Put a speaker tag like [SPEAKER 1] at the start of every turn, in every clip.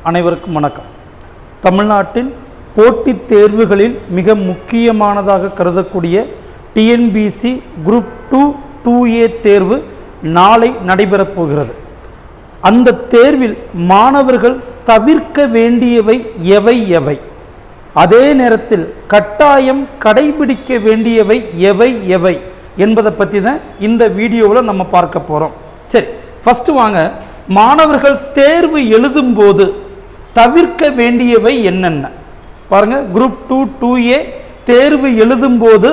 [SPEAKER 1] அனைவருக்கும் வணக்கம். தமிழ்நாட்டின் போட்டித் தேர்வுகளில் மிக முக்கியமானதாக கருதக்கூடிய டிஎன்பிசி குரூப் 2 2A தேர்வு நாளை நடைபெறப் போகிறது. அந்த தேர்வில் மாணவர்கள் தவிர்க்க வேண்டியவை எவை எவை, அதே நேரத்தில் கட்டாயம் கடைபிடிக்க வேண்டியவை எவை எவை என்பதை பற்றி தான் இந்த வீடியோவில் நம்ம பார்க்க போகிறோம். சரி, ஃபஸ்ட்டு வாங்க, மாணவர்கள் தேர்வு எழுதும்போது தவிர்க்க வேண்டியவை என்னென்ன பாருங்க. குரூப் 2 2A தேர்வு எழுதும்போது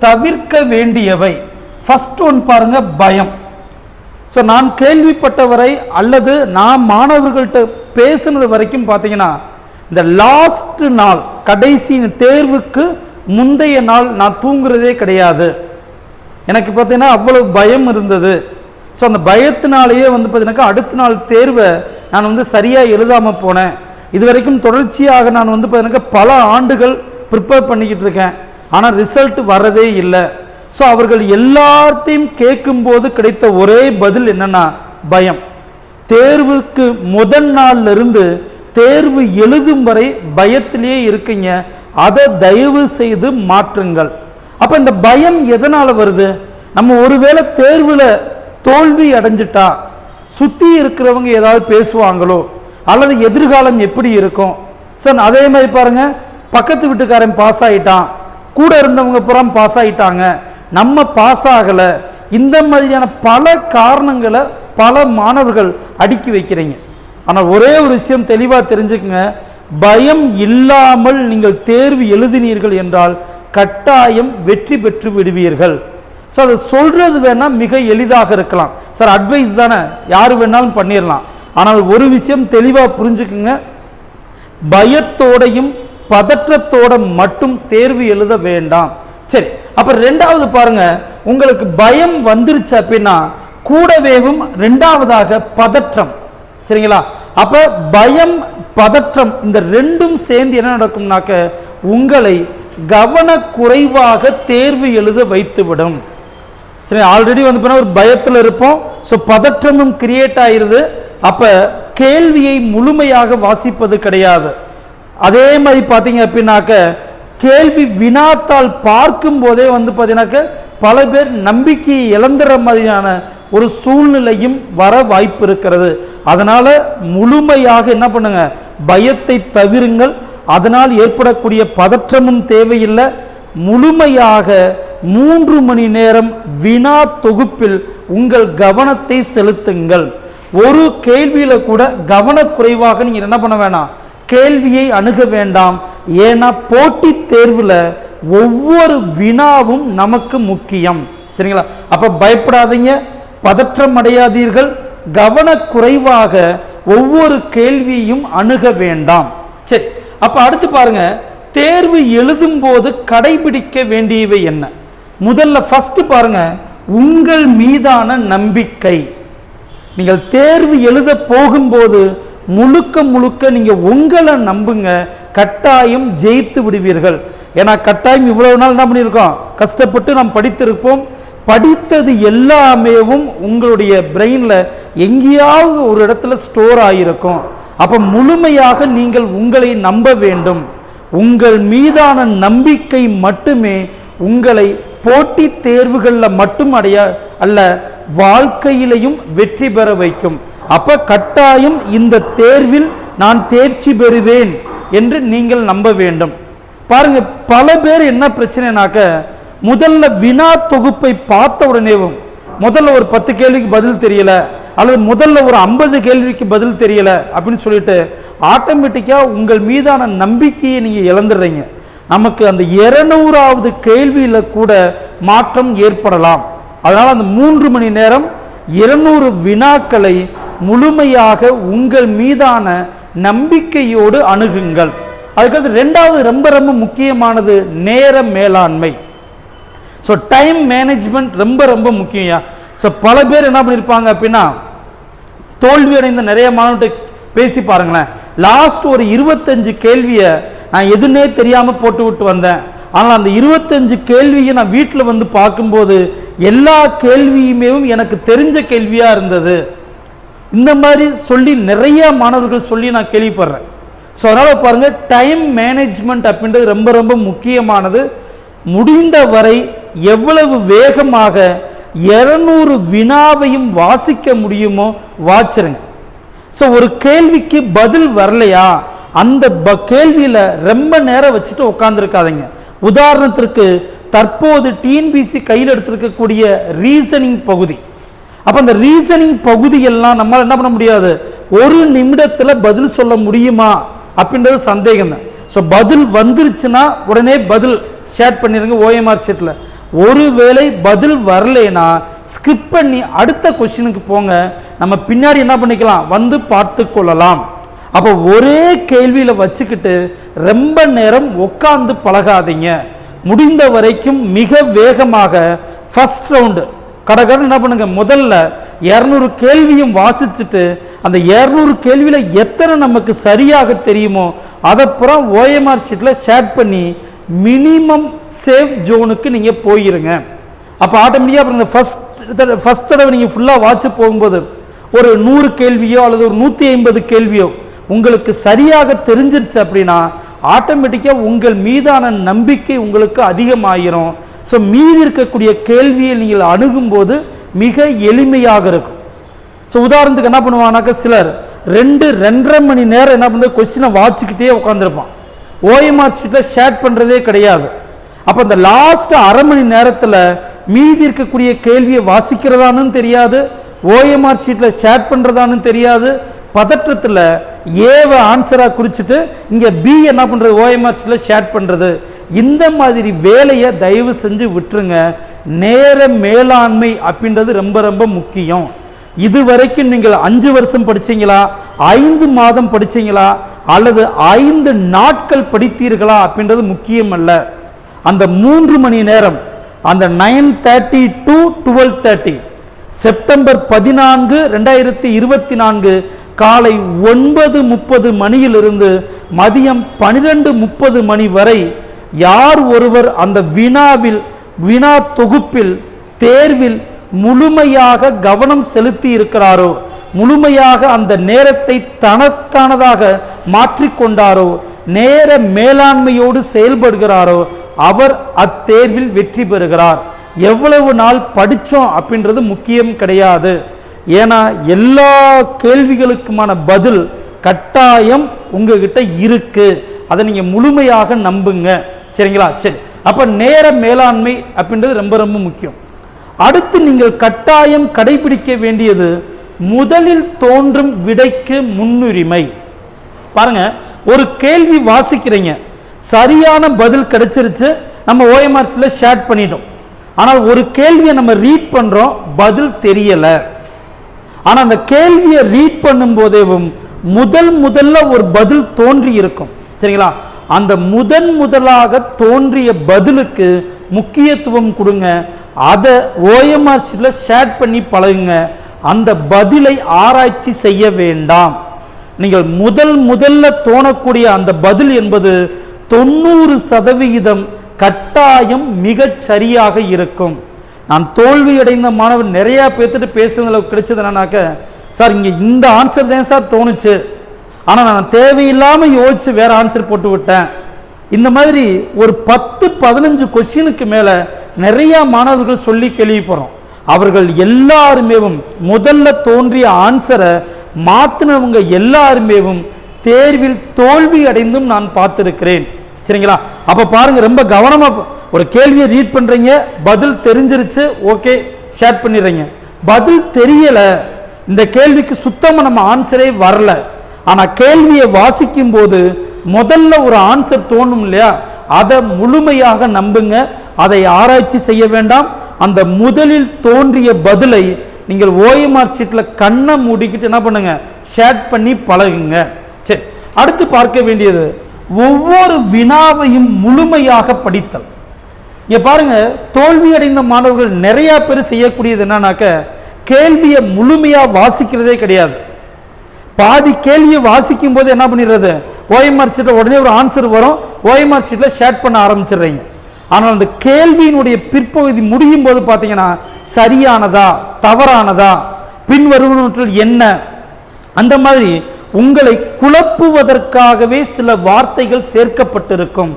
[SPEAKER 1] தவிர்க்க வேண்டியவை ஃபர்ஸ்ட் ஒன் பாருங்க, பயம். ஸோ நான் கேள்விப்பட்டவரை அல்லது நான் மாணவர்கள்ட்ட பேசுனது வரைக்கும் பார்த்தீங்கன்னா, இந்த லாஸ்ட் நாள், கடைசி தேர்வுக்கு முந்தைய நாள் நான் தூங்குறதே கிடையாது. எனக்கு பார்த்தீங்கன்னா அவ்வளோ பயம் இருந்தது. ஸோ அந்த பயத்தினாலேயே பார்த்தீங்கன்னாக்கா அடுத்த நாள் தேர்வை நான் சரியாக எழுதாமல் போனேன். இது வரைக்கும் தொடர்ச்சியாக நான் பார்த்தீங்கன்னாக்கா பல ஆண்டுகள் ப்ரிப்பேர் பண்ணிக்கிட்டு இருக்கேன், ஆனால் ரிசல்ட் வரதே இல்லை. ஸோ அவர்கள் எல்லாத்தையும் கேட்கும்போது கிடைத்த ஒரே பதில் என்னன்னா, பயம். தேர்வுக்கு முதல் நாள்லேருந்து தேர்வு எழுதும் வரை பயத்திலேயே இருக்கீங்க. அதை தயவு செய்து மாற்றுங்கள். அப்போ இந்த பயம் எதனால் வருது? நம்ம ஒருவேளை தேர்வில் தோல்வி அடைஞ்சிட்டா சுற்றி இருக்கிறவங்க ஏதாவது பேசுவாங்களோ, அல்லது எதிர்காலம் எப்படி இருக்கும். ஸோ அதே மாதிரி பாருங்க, பக்கத்து வீட்டுக்காரன் பாஸ் ஆகிட்டான், கூட இருந்தவங்க புறம் பாஸ் ஆகிட்டாங்க, நம்ம பாஸ் ஆகலை. இந்த மாதிரியான பல காரணங்களை பல மாணவர்கள் அடுக்கி வைக்கிறீங்க. ஆனால் ஒரே ஒரு விஷயம் தெளிவாக தெரிஞ்சுக்குங்க, பயம் இல்லாமல் நீங்கள் தேர்வு எழுதினீர்கள் என்றால் கட்டாயம் வெற்றி பெற்று விடுவீர்கள். ஸோ அதை சொல்கிறது வேணால் மிக எளிதாக இருக்கலாம். சார் அட்வைஸ் தானே, யார் வேணாலும் பண்ணிடலாம். ஆனால் ஒரு விஷயம் தெளிவாக புரிஞ்சுக்குங்க, பயத்தோடையும் பதற்றத்தோட மட்டும் தேர்வு எழுத வேண்டாம். சரி, அப்போ ரெண்டாவது பாருங்க, உங்களுக்கு பயம் வந்துருச்சு அப்படின்னா கூடவேவும் ரெண்டாவதாக பதற்றம். சரிங்களா? அப்போ பயம் பதற்றம் இந்த ரெண்டும் சேர்ந்து என்ன நடக்கும்னாக்க உங்களை கவனக்குறைவாக தேர்வு எழுத வைத்துவிடும். சரி, ஆல்ரெடி ஒரு பயத்தில் இருப்போம். ஸோ பதற்றமும் கிரியேட் ஆயிடுது. அப்போ கேள்வியை முழுமையாக வாசிப்பது கிடையாது. அதே மாதிரி பார்த்தீங்க அப்படின்னாக்க கேள்வி வினாத்தால் பார்க்கும் போதே பார்த்தீங்கன்னாக்க பல பேர் நம்பிக்கையை இழந்துற மாதிரியான ஒரு சூழ்நிலையும் வர வாய்ப்பு இருக்கிறது. அதனால் முழுமையாக என்ன பண்ணுங்க, பயத்தை தவிருங்கள். அதனால் ஏற்படக்கூடிய பதற்றமும் தேவையில்லை. முழுமையாக 3 மணி நேரம் வினா தொகுப்பில் உங்கள் கவனத்தை செலுத்துங்கள். ஒரு கேள்வியில் கூட கவனக்குறைவாக நீங்கள் என்ன பண்ண வேணாம், கேள்வியை அணுக வேண்டாம். ஏன்னா போட்டித் தேர்வில் ஒவ்வொரு வினாவும் நமக்கு முக்கியம். சரிங்களா? அப்போ பயப்படாதீங்க, பதற்றம் அடையாதீர்கள், கவனக்குறைவாக ஒவ்வொரு கேள்வியையும் அணுக வேண்டாம். சரி, அப்போ அடுத்து பாருங்க, தேர்வு எழுதும் போது கடைபிடிக்க வேண்டியவை என்ன? முதல்ல ஃபர்ஸ்ட் பாருங்க, உங்கள் மீதான நம்பிக்கை. நீங்கள் தேர்வு எழுத போகும்போது முழுக்க முழுக்க நீங்க உங்களை நம்புங்க, கட்டாயம் ஜெயித்து விடுவீர்கள். ஏன்னா கட்டாயம் இவ்வளவு நாள் என்ன பண்ணியிருக்கோம், கஷ்டப்பட்டு நாம் படித்திருப்போம். படித்தது எல்லாமேவும் உங்களுடைய பிரெயின்ல எங்கேயாவது ஒரு இடத்துல ஸ்டோர் ஆகியிருக்கும். அப்போ முழுமையாக நீங்கள் உங்களை நம்ப வேண்டும். உங்கள் மீதான நம்பிக்கை மட்டுமே உங்களை போட்டித் தேர்வுகளில் மட்டும் அல்ல, வாழ்க்கையிலையும் வெற்றி பெற வைக்கும். அப்போ கட்டாயம் இந்த தேர்வில் நான் தேர்ச்சி பெறுவேன் என்று நீங்கள் நம்ப வேண்டும். பாருங்க, பல பேர் என்ன பிரச்சனைனாக்க, முதல்ல வினா தொகுப்பை பார்த்த உடனேவும் முதல்ல ஒரு 10 கேள்விக்கு பதில் தெரியல, அல்லது முதல்ல ஒரு 50 கேள்விக்கு பதில் தெரியல அப்படின்னு சொல்லிட்டு ஆட்டோமேட்டிக்காக உங்கள் மீதான நம்பிக்கையை நீங்கள் இழந்துடுறீங்க. நமக்கு அந்த 200வது கேள்வியில் கூட மாற்றம் ஏற்படலாம். அதனால் அந்த 3 மணி நேரம் 200 வினாக்களை முழுமையாக உங்கள் மீதான நம்பிக்கையோடு அணுகுங்கள். அதுக்கடுத்து ரெண்டாவது ரொம்ப ரொம்ப முக்கியமானது நேர மேலாண்மை. ஸோ டைம் மேனேஜ்மெண்ட் ரொம்ப ரொம்ப முக்கியம். ஸோ பல பேர் என்ன பண்ணியிருப்பாங்க அப்படின்னா, தோல்வி அடைந்த நிறைய மாணவர்கிட்ட பேசி பாருங்களேன், லாஸ்ட் ஒரு 25 கேள்வியை நான் எதுன்னே தெரியாமல் போட்டு விட்டு வந்தேன். ஆனால் அந்த 25 கேள்வியை நான் வீட்டில் பார்க்கும்போது எல்லா கேள்வியுமே எனக்கு தெரிஞ்ச கேள்வியாக இருந்தது. இந்த மாதிரி சொல்லி நிறைய மாணவர்கள் சொல்லி நான் கேள்விப்படுறேன். ஸோ அதனால் பாருங்கள், டைம் மேனேஜ்மெண்ட் அப்படின்றது ரொம்ப ரொம்ப முக்கியமானது. முடிந்த வரை எவ்வளவு வேகமாக 200 வினாவையும் வாசிக்க முடியுமோ வாச்சிருங்க. ஸோ ஒரு கேள்விக்கு பதில் வரலையா, அந்த கேள்வியில் ரொம்ப நேரம் வச்சுட்டு உட்காந்துருக்காதீங்க. உதாரணத்திற்கு தற்போது டிஎன்பிசி கையில் எடுத்திருக்கக்கூடிய ரீசனிங் பகுதி. அப்போ அந்த ரீசனிங் பகுதியெல்லாம் நம்மளால் என்ன பண்ண முடியாது, ஒரு நிமிடத்தில் பதில் சொல்ல முடியுமா அப்படின்றது சந்தேகம் தான். ஸோ பதில் வந்துருச்சுன்னா உடனே பதில் ஷேர் பண்ணிடுங்க ஓஎம்ஆர் ஷீட்டில். ஒருவேளை பதில் வரலைன்னா ஸ்கிப் பண்ணி அடுத்த கொஸ்டினுக்கு போங்க. நம்ம பின்னாடி என்ன பண்ணிக்கலாம், வந்து பார்த்து கொள்ளலாம். அப்போ ஒரே கேள்வியில் வச்சுக்கிட்டு ரொம்ப நேரம் உட்காந்து பழகாதீங்க. முடிந்த வரைக்கும் மிக வேகமாக ஃபர்ஸ்ட் ரவுண்டு கடகடன் என்ன பண்ணுங்க, முதல்ல 200 கேள்வியும் வாசிச்சுட்டு அந்த 200 கேள்வியில் எத்தனை நமக்கு சரியாக தெரியுமோ அதைப்புறம் ஓஎம்ஆர் ஷீட்டில் ஷேர் பண்ணி மினிமம் சேஃப் ஜோனுக்கு நீங்கள் போயிருங்க. அப்போ ஆட்டோமேட்டிக்காக இந்த ஃபஸ்ட் தடவை நீங்கள் ஃபுல்லாக வாட்ச் போகும்போது ஒரு 100 கேள்வியோ அல்லது ஒரு 150 கேள்வியோ உங்களுக்கு சரியாக தெரிஞ்சிருச்சு அப்படின்னா ஆட்டோமேட்டிக்காக உங்கள் மீதான நம்பிக்கை உங்களுக்கு அதிகமாகிரும். ஸோ மீதி இருக்கக்கூடிய கேள்வியை நீங்கள் அணுகும்போது மிக எளிமையாக இருக்கும். ஸோ உதாரணத்துக்கு என்ன பண்ணுவானாக்கா, சிலர் 2-2.5 மணி நேரம் என்ன பண்ணுறது, கொஸ்டினை வாட்சிக்கிட்டே உட்காந்துருப்பான். ஓஎம்ஆர் ஷீட்டில் ஷேர் பண்ணுறதே கிடையாது. அப்போ இந்த லாஸ்ட் அரை மணி நேரத்தில் மீதி இருக்கக்கூடிய கேள்வியை வாசிக்கிறதானு தெரியாது, ஓஎம்ஆர் ஷீட்டில் ஷேர் பண்ணுறதானு தெரியாது. பதற்றத்தில் ஏவை ஆன்சராக குறிச்சிட்டு இங்கே பி என்ன பண்ணுறது, ஓஎம்ஆர் ஷீட்டில் ஷேர் பண்ணுறது. இந்த மாதிரி வேலையை தயவு செஞ்சு விட்டுருங்க. நேர மேலாண்மை அப்படின்றது ரொம்ப ரொம்ப முக்கியம். இதுவரைக்கும் நீங்கள் 5 வருஷம் படிச்சீங்களா, 5 மாதம் படிச்சீங்களா, அல்லது 5 நாட்கள் படித்தீர்களா அப்படின்றது முக்கியம் அல்ல. அந்த 3 மணி நேரம், அந்த 9:30 to 12:30 செப்டம்பர் 14, 2024 காலை 9:30 மணியிலிருந்து மதியம் 12:30 மணி வரை யார் ஒருவர் அந்த வினா தொகுப்பில் தேர்வில் முழுமையாக கவனம் செலுத்தி இருக்கிறாரோ, முழுமையாக அந்த நேரத்தை தனக்கானதாக மாற்றிக்கொண்டாரோ, நேர மேலாண்மையோடு செயல்படுகிறாரோ அவர் அத்தேர்வில் வெற்றி பெறுகிறார். எவ்வளவு நாள் படித்தோம் அப்படின்றது முக்கியம் கிடையாது. ஏன்னா எல்லா கேள்விகளுக்குமான பதில் கட்டாயம் உங்ககிட்ட இருக்கு. அதை நீங்க முழுமையாக நம்புங்க. சரிங்களா? சரி, அப்ப நேர மேலாண்மை அப்படின்றது ரொம்ப ரொம்ப முக்கியம். அடுத்து நீங்கள் கட்டாயம் கடைபிடிக்க வேண்டியது முதலில் தோன்றும் விடைக்கு முன்னுரிமை. பாருங்க, ஒரு கேள்வி வாசிக்கிறீங்க, சரியான பதில் கிடைச்சிருச்சு, நம்ம ஓஎம்ஆர்ல ஷேர் பண்ணிட்டோம். ஆனால் ஒரு கேள்வியை நம்ம ரீட் பண்றோம், பதில் தெரியல. ஆனா அந்த கேள்வியை ரீட் பண்ணும் போதேவும் முதல்ல ஒரு பதில் தோன்றி இருக்கும். சரிங்களா? அந்த முதலாக தோன்றிய பதிலுக்கு முக்கியத்துவம் கொடுங்க. அதை ஓஎம்ஆர் ஷீட்ல ஷேர் பண்ணி பழகுங்க. அந்த பதிலை ஆராய்ச்சி செய்ய வேண்டாம். நீங்கள் முதல்ல தோணக்கூடிய அந்த பதில் என்பது 90% கட்டாயம் மிகச் சரியாக இருக்கும். நான் தோல்வி அடைந்த மாணவர் நிறைய பேர்த்துட்டு பேசுறதுல கிடைச்சது என்னன்னாக்க, சார் இங்கே இந்த ஆன்சர் தான் சார் தோணுச்சு, ஆனால் நான் தேவையில்லாமல் யோசிச்சு வேற ஆன்சர் போட்டு விட்டேன். இந்த மாதிரி ஒரு 10-15 கொஸ்டினுக்கு மேலே நிறைய மாணவர்கள் சொல்லி கேள்விப்படுறோம். அவர்கள் எல்லாருமே முதல்ல தோன்றிய ஆன்சரை மாற்றினவங்க எல்லாருமே தேர்வில் தோல்வி அடைந்தும் நான் பார்த்திருக்கிறேன். சரிங்களா? அப்போ பாருங்க, ரொம்ப கவனமாக ஒரு கேள்வியை ரீட் பண்ணுறீங்க, பதில் தெரிஞ்சிருச்சு, ஓகே ஷேர் பண்ணிடுறீங்க. பதில் தெரியலை, இந்த கேள்விக்கு சுத்தமாக நம்ம ஆன்சரே வரல. ஆனால் கேள்வியை வாசிக்கும் போது முதல்ல ஒரு ஆன்சர் தோணும் இல்லையா, அதை முழுமையாக நம்புங்க. அதை ஆராய்ச்சி செய்ய வேண்டாம். அந்த முதலில் தோன்றிய பதிலை நீங்கள் ஓஎம்ஆர் ஷீட்டில் கண்ணை மூடிக்கிட்டு என்ன பண்ணுங்க, ஷேர் பண்ணி பழகுங்க. சரி, அடுத்து பார்க்க வேண்டியது ஒவ்வொரு வினாவையும் முழுமையாக படித்தல். இங்க பாருங்க, தோல்வி அடைந்த மாணவர்கள் நிறைய பேர் செய்யக்கூடியது என்னன்னாக்க, கேள்வியை முழுமையா வாசிக்கிறதே கிடையாது. பாதி கேள்வியை வாசிக்கும் போது என்ன பண்ணிடுறது, ஓஎம்ஆர் ஷீட்ல உடனே ஒரு ஆன்சர் வரும், ஓஎம்ஆர் ஷீட்ல ஷேர் பண்ண ஆரம்பிச்சிடுறீங்க. ஆனால் அந்த கேள்வியினுடைய பிற்பகுதி முடியும் போது பார்த்தீங்கன்னா சரியானதா தவறானதா, பின்வருவனவற்றில் என்ன அந்த மாதிரி உங்களை குழப்புவதற்காகவே சில வார்த்தைகள் சேர்க்கப்பட்டிருக்கும்.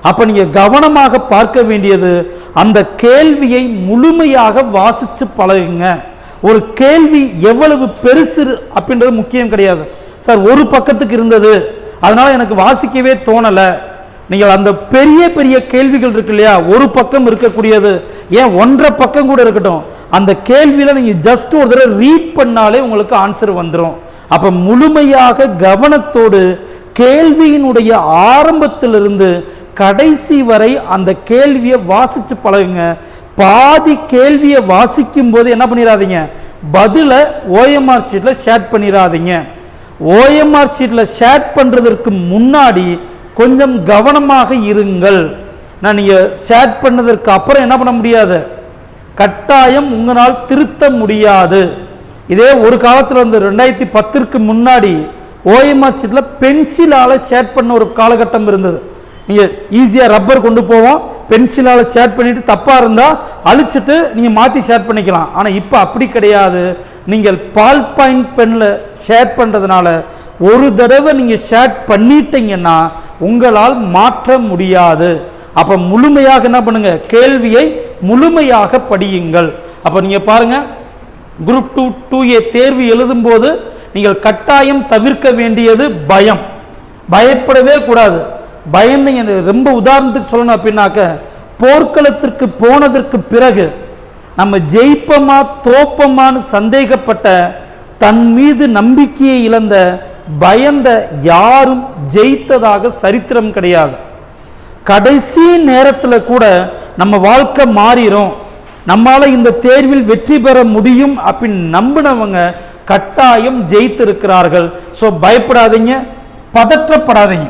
[SPEAKER 1] அப்ப நீங்க கவனமாக பார்க்க வேண்டியது, அந்த கேள்வியை முழுமையாக வாசிச்சு பழகுங்க. ஒரு கேள்வி எவ்வளவு பெருசு அப்படின்றது முக்கியம் கிடையாது. சார் ஒரு பக்கத்துக்கு இருந்தது, அதனால எனக்கு வாசிக்கவே தோணல. நீங்கள் அந்த பெரிய பெரிய கேள்விகள் இருக்கு இல்லையா, ஒரு பக்கம் இருக்கக்கூடியது, ஏன் 1.5 பக்கம் கூட இருக்கட்டும், அந்த கேள்வியில நீங்க ஜஸ்ட் ஒரு தடவை ரீட் பண்ணாலே உங்களுக்கு ஆன்சர் வந்துடும். அப்ப முழுமையாக கவனத்தோடு கேள்வியினுடைய ஆரம்பத்திலிருந்து கடைசி வரை அந்த கேள்வியை வாசிச்சு பழகுங்க. பாதி கேள்வியை வாசிக்கும் போது என்ன பண்ணிடாதீங்க, பதில OMR ஷீட்ல ஷேர் பண்ணிடாதீங்க. OMR ஷீட்ல ஷேர் பண்றதற்கு முன்னாடி கொஞ்சம் கவனமாக இருங்கள். நான் நீங்க ஷேர் பண்ணதற்கு அப்புறம் என்ன பண்ண முடியாது, கட்டாயம் உங்களால் திருத்த முடியாது. இதே ஒரு காலத்தில் வந்து 2010க்கு முன்னாடி OMR ஷீட்ல பென்சிலால ஷேர் பண்ண ஒரு காலகட்டம் இருந்தது. நீங்கள் ஈஸியாக ரப்பர் கொண்டு போவோம், பென்சிலால் ஷேர் பண்ணிவிட்டு தப்பாக இருந்தால் அழிச்சிட்டு நீங்கள் மாற்றி ஷேர் பண்ணிக்கலாம். ஆனால் இப்போ அப்படி கிடையாது. நீங்கள் பால் பாயிண்ட் பெனில் ஷேர் பண்ணுறதுனால ஒரு தடவை நீங்கள் ஷேர் பண்ணிட்டீங்கன்னா உங்களால் மாற்ற முடியாது. அப்போ முழுமையாக என்ன பண்ணுங்க, கேள்வியை முழுமையாக படியுங்கள். அப்போ நீங்கள் பாருங்கள், குரூப் 2 2A தேர்வு எழுதும் போது நீங்கள் கட்டாயம் தவிர்க்க வேண்டியது பயம். பயப்படவே கூடாது. பயந்து ரொம்ப உதாரணத்துக்கு சொல்லணும் அப்படின்னாக்க, போர்க்களத்திற்கு போனதற்கு பிறகு நம்ம ஜெயிப்பமா தோப்பமான்னு சந்தேகப்பட்ட, தன் மீது நம்பிக்கையை இழந்த, பயந்த யாரும் ஜெயித்ததாக சரித்திரம் கிடையாது. கடைசி நேரத்தில் கூட நம்ம வாழ்க்கை மாறிடும், நம்மால இந்த தேர்வில் வெற்றி பெற முடியும் அப்படின்னு நம்பினவங்க கட்டாயம் ஜெயித்திருக்கிறார்கள். ஸோ பயப்படாதீங்க, பதற்றப்படாதீங்க.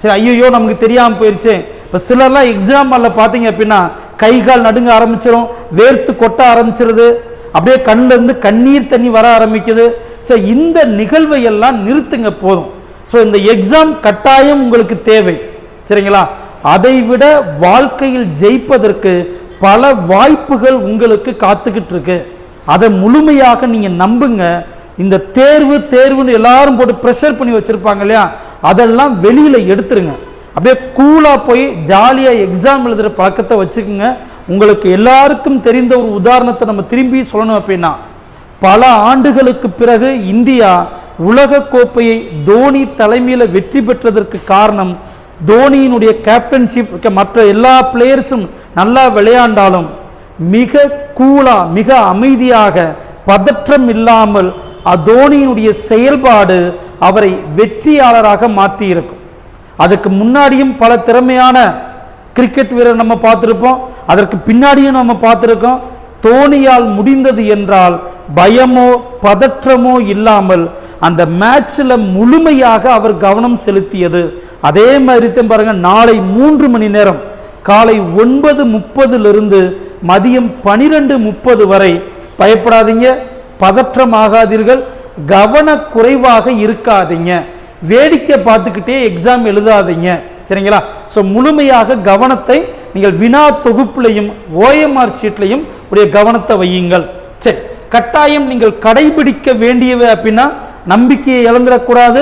[SPEAKER 1] சரி, ஐயோ நமக்கு தெரியாமல் போயிடுச்சு. இப்போ சிலர்லாம் எக்ஸாம் ஹாலில் பார்த்தீங்க அப்படின்னா கை கால் நடுங்க ஆரம்பிச்சிடும், வேர்த்து கொட்ட ஆரம்பிச்சிருது, அப்படியே கண்ணிலேருந்து கண்ணீர் தண்ணி வர ஆரம்பிக்குது. ஸோ இந்த நிகழ்வை எல்லாம் நிறுத்துங்க போதும். ஸோ இந்த எக்ஸாம் கட்டாயம் உங்களுக்கு தேவை, சரிங்களா? அதை விட வாழ்க்கையில் ஜெயிப்பதற்கு பல வாய்ப்புகள் உங்களுக்கு காத்துக்கிட்டு இருக்கு. அதை முழுமையாக நீங்கள் நம்புங்க. இந்த தேர்வுன்னு எல்லாரும் போட்டு ப்ரெஷர் பண்ணி வச்சுருப்பாங்க இல்லையா, அதெல்லாம் வெளியில் எடுத்துருங்க. அப்படியே கூலாக போய் ஜாலியாக எக்ஸாம் எழுதுகிற பழக்கத்தை வச்சுக்கோங்க. உங்களுக்கு எல்லாருக்கும் தெரிந்த ஒரு உதாரணத்தை நம்ம திரும்பி சொல்லணும் அப்படின்னா, பல ஆண்டுகளுக்கு பிறகு இந்தியா உலக கோப்பையை தோனி தலைமையில் வெற்றி பெற்றதற்கு காரணம், தோனியினுடைய கேப்டன்ஷிப். மற்ற எல்லா பிளேயர்ஸும் நல்லா விளையாண்டாலும் மிக கூலா, மிக அமைதியாக, பதற்றம் இல்லாமல் தோனியினுடைய செயல்பாடு அவரை வெற்றியாளராக மாற்றி இருக்கும். அதுக்கு முன்னாடியும் பல திறமையான கிரிக்கெட் வீரர் நம்ம பார்த்துருப்போம், அதற்கு பின்னாடியும் நம்ம பார்த்துருக்கோம். தோனியால் முடிந்தது என்றால் பயமோ பதற்றமோ இல்லாமல் அந்த மேட்சில் முழுமையாக அவர் கவனம் செலுத்தியது. அதே மாதிரி தான் பாருங்க, நாளை 3 மணி நேரம், காலை 9:30 மதியம் 12:30 வரை பயப்படாதீங்க, பதற்றமாகாதீர்கள், கவனக்குறைவாக இருக்காதீங்க, வேடிக்கை பார்த்துக்கிட்டே எக்ஸாம் எழுதாதீங்க, சரிங்களா? ஸோ முழுமையாக கவனத்தை நீங்கள் வினா தொகுப்புலையும் OMR ஷீட்லையும் உடைய கவனத்தை வையுங்கள். சரி, கட்டாயம் நீங்கள் கடைபிடிக்க வேண்டியவை அப்படின்னா, நம்பிக்கையை இழந்துடக்கூடாது.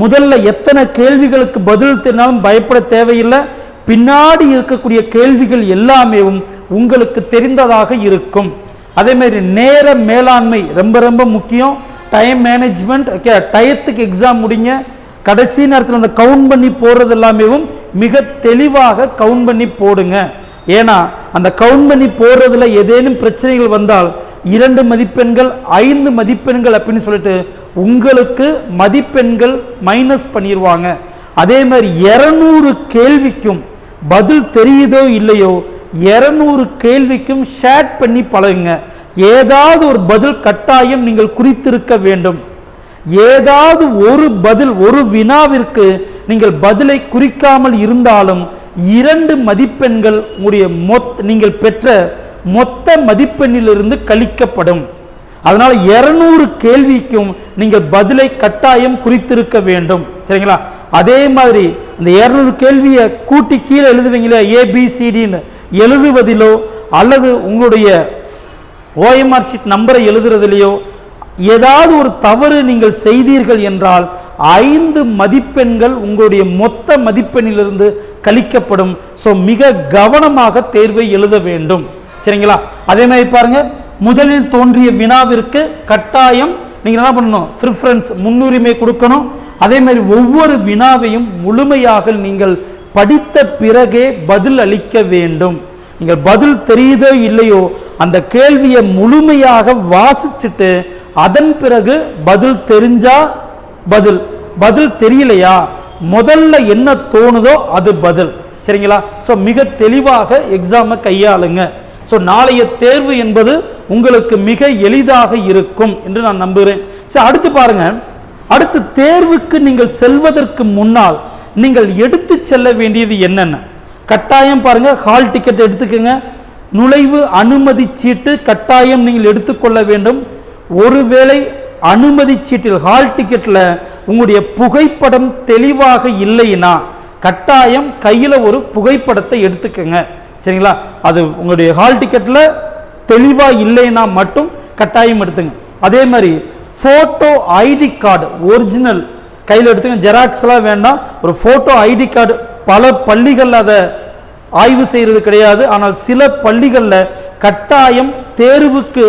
[SPEAKER 1] முதல்ல எத்தனை கேள்விகளுக்கு பதில் தெரிந்தாலும் பயப்பட தேவையில்லை. பின்னாடி இருக்கக்கூடிய கேள்விகள் எல்லாமே உங்களுக்கு தெரிந்ததாக இருக்கும். அதே மாதிரி நேர மேலாண்மை ரொம்ப ரொம்ப முக்கியம். டைம் மேனேஜ்மெண்ட், டயத்துக்கு எக்ஸாம் முடிங்க. கடைசி நேரத்தில் அந்த கவுண்ட் பண்ணி போடுறது எல்லாமே மிக தெளிவாக கவுண்ட் பண்ணி போடுங்க. ஏன்னா அந்த கவுண்ட் பண்ணி போடுறதுல ஏதேனும் பிரச்சனைகள் வந்தால் 2 மதிப்பெண்கள் 5 மதிப்பெண்கள் அப்படின்னு சொல்லிட்டு உங்களுக்கு மதிப்பெண்கள் மைனஸ் பண்ணிடுவாங்க. அதே மாதிரி 200 கேள்விக்கும் பதில் தெரியுதோ இல்லையோ 200 கேள்விக்கும் ஷேர் பண்ணி பழகுங்க. ஏதாவது ஒரு பதில் கட்டாயம் நீங்கள் குறித்திருக்க வேண்டும். ஏதாவது ஒரு பதில், ஒரு வினாவிற்கு நீங்கள் பதிலை குறிக்காமல் இருந்தாலும் 2 மதிப்பெண்கள் உங்களுடைய நீங்கள் பெற்ற மொத்த மதிப்பெண்ணிலிருந்து கழிக்கப்படும். அதனால 200 கேள்விக்கும் நீங்கள் பதிலை கட்டாயம் குறித்திருக்க வேண்டும், சரிங்களா? அதே மாதிரி அந்த 200 கேள்வியை கூட்டி கீழே எழுதுவீங்களே, ABCDன்னு எழுதுவதிலோ அல்லது உங்களுடைய OMR ஷீட் நம்பரை எழுதுறதுலையோ ஏதாவது ஒரு தவறு நீங்கள் செய்தீர்கள் என்றால் 5 மதிப்பெண்கள் உங்களுடைய மொத்த மதிப்பெண்ணிலிருந்து கழிக்கப்படும். ஸோ மிக கவனமாக தேர்வை எழுத வேண்டும். சரிங்களா? அதே மாதிரி பாருங்க, முதலில் தோன்றிய வினாவிற்கு கட்டாயம் நீங்கள் என்ன பண்ணணும், ப்ரிஃபரன்ஸ், முன்னுரிமை கொடுக்கணும். அதே மாதிரி ஒவ்வொரு வினாவையும் முழுமையாக நீங்கள் படித்த பிறகே பதில் அளிக்க வேண்டும். நீங்கள் பதில் தெரியுதோ இல்லையோ அந்த கேள்வியை முழுமையாக வாசிச்சுட்டு அதன் பிறகு பதில் தெரிஞ்சா பதில் தெரியலையா முதல்ல என்ன தோணுதோ அது பதில். சரிங்களா? ஸோ மிக தெளிவாக எக்ஸாமை கையாளுங்க. ஸோ நாளைய தேர்வு என்பது உங்களுக்கு மிக எளிதாக இருக்கும் என்று நான் நம்புகிறேன். சரி, அடுத்து பாருங்க, அடுத்து தேர்வுக்கு நீங்கள் செல்வதற்கு முன்னால் நீங்கள் எடுத்து செல்ல வேண்டியது என்னென்ன? கட்டாயம் பாருங்க, ஹால் டிக்கெட் எடுத்துக்கோங்க. நுழைவு அனுமதி சீட்டு கட்டாயம் நீங்கள் எடுத்துக்கொள்ள வேண்டும். ஒருவேளை அனுமதி சீட்டில் ஹால் டிக்கெட்டில் உங்களுடைய புகைப்படம் தெளிவாக இல்லைன்னா கட்டாயம் கையில் ஒரு புகைப்படத்தை எடுத்துக்கோங்க. சரிங்களா? அது உங்களுடைய ஹால் டிக்கெட்டில் தெளிவாக இல்லைன்னா மட்டும் கட்டாயம் எடுத்துங்க. அதே மாதிரி ஃபோட்டோ ஐடி கார்டு ஒரிஜினல் கையில் எடுத்துங்க, ஜெராக்ஸ்லாம் வேண்டாம். ஒரு ஃபோட்டோ ஐடி கார்டு, பல பள்ளிகளில் அதை ஆய்வு செய்கிறது கிடையாது, ஆனால் சில பள்ளிகளில் கட்டாயம் தேர்வுக்கு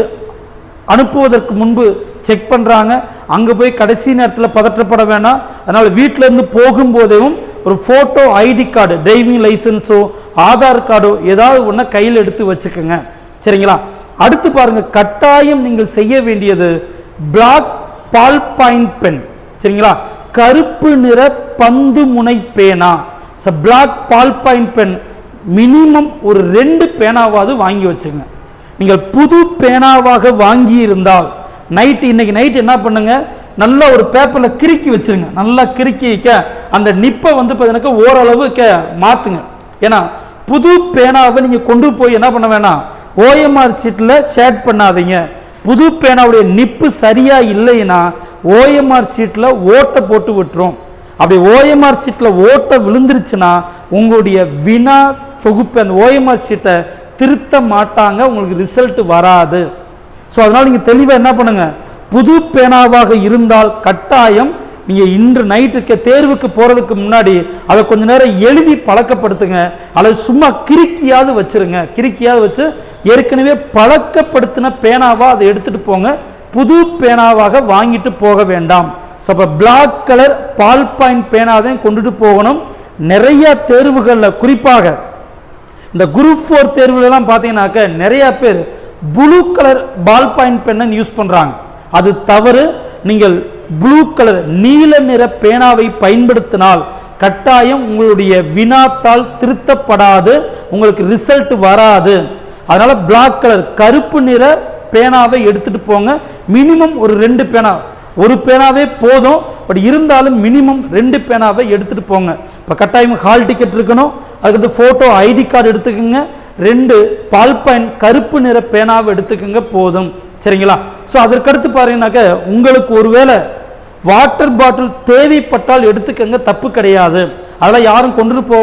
[SPEAKER 1] அனுப்புவதற்கு முன்பு செக் பண்ணுறாங்க. அங்கே போய் கடைசி நேரத்தில் பதற்றப்பட வேண்டாம். அதனால் வீட்டிலேருந்து போகும்போதேவும் ஒரு ஃபோட்டோ ஐடி கார்டு, டிரைவிங் லைசன்ஸோ ஆதார் கார்டோ ஏதாவது ஒன்று கையில் எடுத்து வச்சுக்கோங்க. சரிங்களா? அடுத்து பாருங்க, கட்டாயம் நீங்கள் செய்ய வேண்டியது பிளாக் பால் பாயிண்ட் பென். சரிங்களா? கருப்பு நிற பந்து முனை பேனா. Black ballpoint pen minimum ஒரு 2 பேனாவாவது வாங்கி வச்சுங்க. நீங்கள் புது பேனாவாக வாங்கி இருந்தால் இன்னைக்கு நைட் என்ன பண்ணுங்க, நல்லா ஒரு பேப்பரில் கிறுக்கி வச்சிருங்க. நல்லா கிறுக்கி அந்த நிப்பை பார்த்தீங்கன்னா ஓரளவு மாற்றுங்க. ஏன்னா புது பேனாவை நீங்கள் கொண்டு போய் என்ன பண்ண வேணாம், ஓஎம்ஆர் ஷீட்டில் ஷேட் பண்ணாதீங்க. புது பேனாவுடைய நிப்பு சரியா இல்லைன்னா ஓஎம்ஆர் ஷீட்டில் ஓட்டை போட்டு விட்டுரும். அப்படி ஓஎம்ஆர் ஷீட்டில் ஓட்டை விழுந்துருச்சுன்னா உங்களுடைய வினா தொகுப்பு அந்த ஓஎம்ஆர் ஷீட்டை திருத்த மாட்டாங்க, உங்களுக்கு ரிசல்ட் வராது. ஸோ அதனால் நீங்கள் தெளிவாக என்ன பண்ணுங்க, புது பேனாவாக இருந்தால் கட்டாயம் நீங்கள் இன்று நைட்டுக்கு தேர்வுக்கு போகிறதுக்கு முன்னாடி அதை கொஞ்ச நேரம் எழுதி பழக்கப்படுத்துங்க. அல்லது சும்மா கிறுக்கியாவது வச்சுருங்க. கிறுக்கியாவது வச்சு ஏற்கனவே பழக்கப்படுத்தின பேனாவாக அதை எடுத்துகிட்டு போங்க. புது பேனாவாக வாங்கிட்டு போக வேண்டாம். ஸோ அப்போ பிளாக் கலர் பால் பாயிண்ட் பேனாவையும் கொண்டுட்டு போகணும். நிறைய தேர்வுகளில் குறிப்பாக இந்த குரூப் 4 தேர்வுகளெல்லாம் பார்த்தீங்கன்னாக்க நிறைய பேர் ப்ளூ கலர் பால் பாயிண்ட் பென்னை யூஸ் பண்ணுறாங்க. அது தவறு. நீங்கள் ப்ளூ கலர் நீல நிற பேனாவை பயன்படுத்தினால் கட்டாயம் உங்களுடைய வினாத்தால் திருத்தப்படாது, உங்களுக்கு ரிசல்ட் வராது. அதனால பிளாக் கலர் கருப்பு நிற பேனாவை எடுத்துட்டு போங்க. மினிமம் ஒரு 2 பேனா, ஒரு பேனாவே போதும், பட் இருந்தாலும் மினிமம் 2 பேனாவை எடுத்துட்டு போங்க. இப்போ கட்டாயம் ஹால் டிக்கெட் இருக்கணும். அதுக்கு ஃபோட்டோ ஐடி கார்டு எடுத்துக்கோங்க. 2 பால் பாயிண்ட் கருப்பு நிற பேனாவை எடுத்துக்கோங்க, போதும். சரிங்களா? ஸோ அதற்கடுத்து பாருங்கன்னாக்க உங்களுக்கு ஒருவேளை வாட்டர் பாட்டில் தேவைப்பட்டால் எடுத்துக்கங்க, தப்பு கிடையாது. அதெல்லாம் யாரும் கொண்டு போ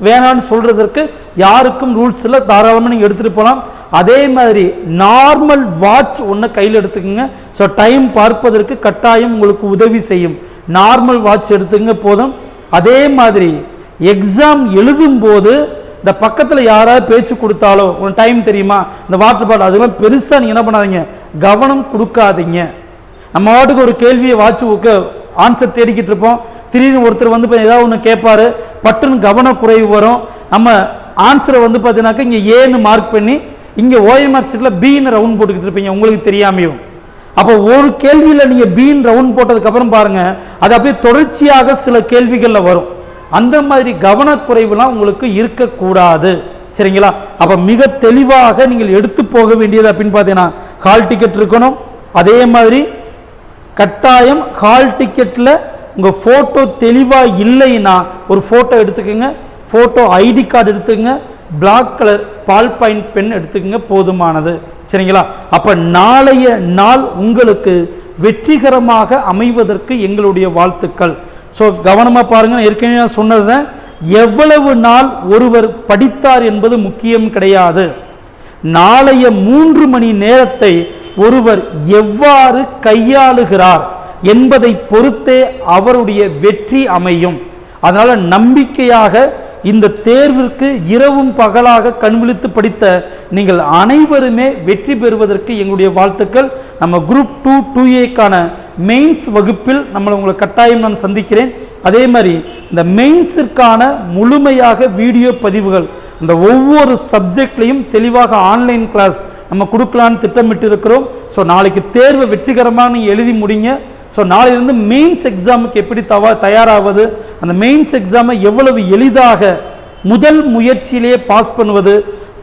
[SPEAKER 1] வேணான்னு சொல்றதற்கு யாருக்கும் ரூல்ஸ் இல்லை, தாராளமாக நீங்கள் எடுத்துகிட்டு போகலாம். அதே மாதிரி நார்மல் வாட்ச் ஒன்று கையில் எடுத்துக்கோங்க. ஸோ டைம் பார்ப்பதற்கு கட்டாயம் உங்களுக்கு உதவி செய்யும். நார்மல் வாட்ச் எடுத்துங்க, போதும். அதே மாதிரி எக்ஸாம் எழுதும் போது இந்த பக்கத்தில் யாராவது பேச்சு கொடுத்தாலோ ஒரு டைம் தெரியுமா, இந்த வாட்டர் பாட்டில் அதெல்லாம் பெருசாக நீங்கள் என்ன பண்ணாதீங்க, கவனம் கொடுக்காதீங்க. நம்ம வாட்டுக்கு ஒரு கேள்வியை வாட்ச் ஆன்சர் தேடிக்கிட்டு இருப்போம். திடீர்னு ஒருத்தர் ஏதாவது ஒன்று கேட்பாரு, பட்டுன்னு கவனக்குறைவு வரும். நம்ம ஆன்சரை பார்த்தீங்கன்னாக்கா இங்கே ஏன்னு மார்க் பண்ணி இங்கே ஓஎம்ஆர் ஷீட்டில் பின்னு ரவுண்ட் போட்டுக்கிட்டு இருப்பீங்க, உங்களுக்கு தெரியாமையும். அப்போ ஒரு கேள்வியில் நீங்கள் பின்னு ரவுண்ட் போட்டதுக்கப்புறம் பாருங்கள், அது அப்படியே தொடர்ச்சியாக சில கேள்விகளில் வரும். அந்த மாதிரி கவனக்குறைவுலாம் உங்களுக்கு இருக்கக்கூடாது. சரிங்களா? அப்போ மிக தெளிவாக நீங்கள் எடுத்து போக வேண்டியது அப்படின்னு பார்த்தீங்கன்னா ஹால் டிக்கெட் இருக்கணும். அதே மாதிரி கட்டாயம் ஹால் டிக்கெட்டில் உங்கள் ஃபோட்டோ தெளிவாக இல்லைன்னா ஒரு ஃபோட்டோ எடுத்துக்கோங்க. ஃபோட்டோ ஐடி கார்டு எடுத்துக்கங்க. Black colour ball point pen எடுத்துக்கங்க, போதுமானது. சரிங்களா? அப்போ நாளைய நாள் உங்களுக்கு வெற்றிகரமாக அமைவதற்கு எங்களுடைய வாழ்த்துக்கள். ஸோ கவனமாக பாருங்கள். ஏற்கனவே நான் சொன்னது, எவ்வளவு நாள் ஒருவர் படித்தார் என்பது முக்கியம் கிடையாது. நாளைய 3 மணி நேரத்தை ஒருவர் எவ்வாறு கையாளுகிறார் என்பதை பொறுத்தே அவருடைய வெற்றி அமையும். அதனால நம்பிக்கையாக இந்த தேர்விற்கு இரவும் பகலாக கண்விழித்து படித்த நீங்கள் அனைவருமே வெற்றி பெறுவதற்கு எங்களுடைய வாழ்த்துக்கள். நம்ம குரூப் 2 2A மெயின்ஸ் வகுப்பில் உங்களை கட்டாயம் நான் சந்திக்கிறேன். அதே மாதிரி இந்த மெயின்ஸிற்கான முழுமையாக வீடியோ பதிவுகள் இந்த ஒவ்வொரு சப்ஜெக்ட்லையும் தெளிவாக ஆன்லைன் கிளாஸ் நம்ம கொடுக்கலான்னு திட்டமிட்டு இருக்கிறோம். ஸோ நாளைக்கு தேர்வை வெற்றிகரமாக நீங்கள் எழுதி முடிங்க. ஸோ நாளையிலிருந்து மெயின்ஸ் எக்ஸாமுக்கு எப்படி தயாராவது, அந்த மெயின்ஸ் எக்ஸாமை எவ்வளவு எளிதாக முதல் முயற்சியிலேயே பாஸ் பண்ணுவது,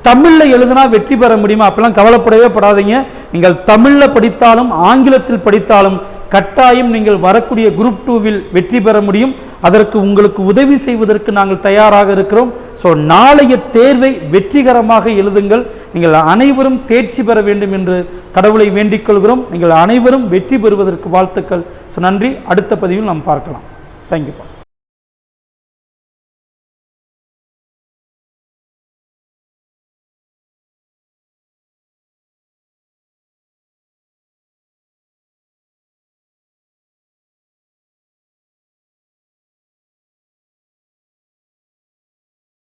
[SPEAKER 1] தமிழில் எழுதினா வெற்றி பெற முடியுமா, அப்பெல்லாம் கவலைப்படவே படாதீங்க. நீங்கள் தமிழில் படித்தாலும் ஆங்கிலத்தில் படித்தாலும் கட்டாயம் நீங்கள் வரக்கூடிய குரூப் 2வில் வெற்றி பெற முடியும். அதற்கு உங்களுக்கு உதவி செய்வதற்கு நாங்கள் தயாராக இருக்கிறோம். ஸோ நாளைய தேர்வை வெற்றிகரமாக எழுதுங்கள். நீங்கள் அனைவரும் தேர்ச்சி பெற வேண்டும் என்று கடவுளை வேண்டிக் கொள்கிறோம். நீங்கள் அனைவரும் வெற்றி பெறுவதற்கு வாழ்த்துக்கள். ஸோ நன்றி. அடுத்த பதிவில் நாம் பார்க்கலாம். தேங்க்யூப்பா.